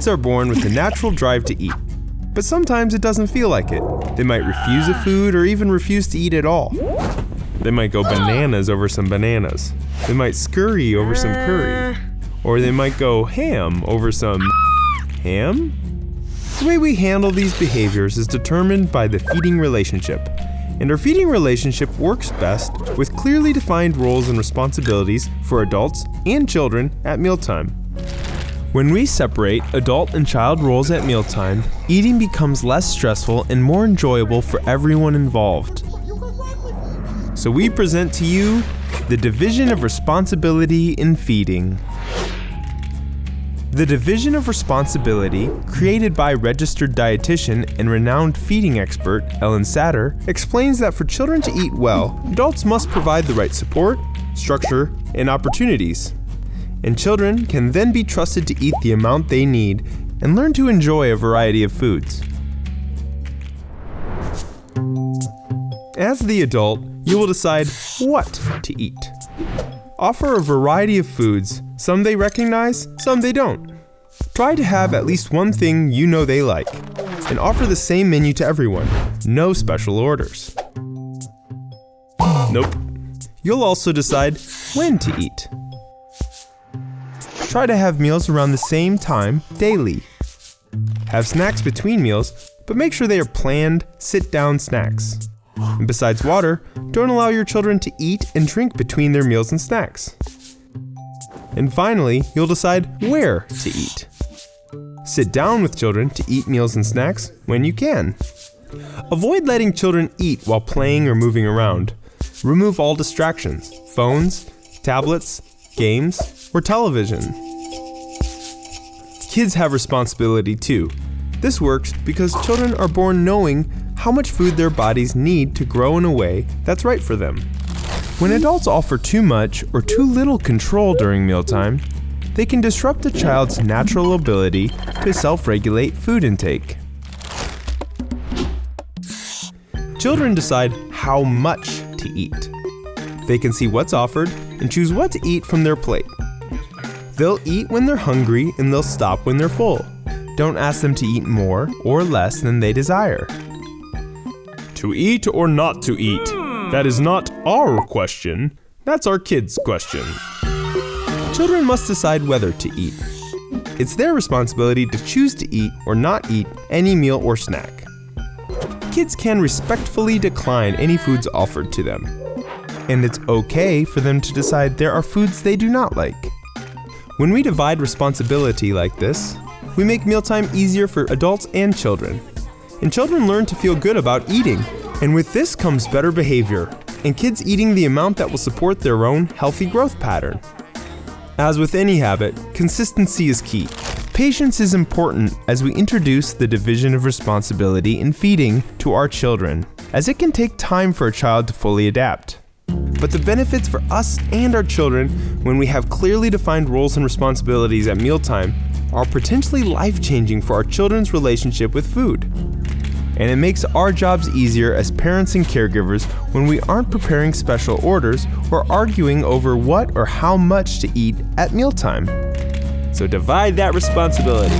Kids are born with a natural drive to eat, but sometimes it doesn't feel like it. They might refuse a food or even refuse to eat at all. They might go bananas over some bananas. They might scurry over some curry. Or they might go ham over some ham? The way we handle these behaviors is determined by the feeding relationship. And our feeding relationship works best with clearly defined roles and responsibilities for adults and children at mealtime. When we separate adult and child roles at mealtime, eating becomes less stressful and more enjoyable for everyone involved. So we present to you the division of responsibility in feeding. The division of responsibility, created by registered dietitian and renowned feeding expert Ellyn explains that for children to eat well, adults must provide the right support, structure, and opportunities. And children can then be trusted to eat the amount they need and learn to enjoy a variety of foods. As the adult, you will decide what to eat. Offer a variety of foods, some they recognize, some they don't. Try to have at least one thing you know they like, and offer the same menu to everyone, no special orders. Nope. You'll also decide when to eat. Try to have meals around the same time daily. Have snacks between meals, but make sure they are planned, sit-down snacks. And besides water, don't allow your children to eat and drink between their meals and snacks. And finally, you'll decide where to eat. Sit down with children to eat meals and snacks when you can. Avoid letting children eat while playing or moving around. Remove all distractions, phones, tablets, games, or television. Kids have responsibility too. This works because children are born knowing how much food their bodies need to grow in a way that's right for them. When adults offer too much or too little control during mealtime, they can disrupt a child's natural ability to self-regulate food intake. Children decide how much to eat. They can see what's offered and choose what to eat from their plate. They'll eat when they're hungry and they'll stop when they're full. Don't ask them to eat more or less than they desire. To eat or not to eat? That is not our question. That's our kids' question. Children must decide whether to eat. It's their responsibility to choose to eat or not eat any meal or snack. Kids can respectfully decline any foods offered to them. And it's okay for them to decide there are foods they do not like. When we divide responsibility like this, we make mealtime easier for adults and children. And children learn to feel good about eating. And with this comes better behavior, and kids eating the amount that will support their own healthy growth pattern. As with any habit, consistency is key. Patience is important as we introduce the division of responsibility in feeding to our children, as it can take time for a child to fully adapt. But the benefits for us and our children when we have clearly defined roles and responsibilities at mealtime are potentially life-changing for our children's relationship with food. And it makes our jobs easier as parents and caregivers when we aren't preparing special orders or arguing over what or how much to eat at mealtime. So divide that responsibility.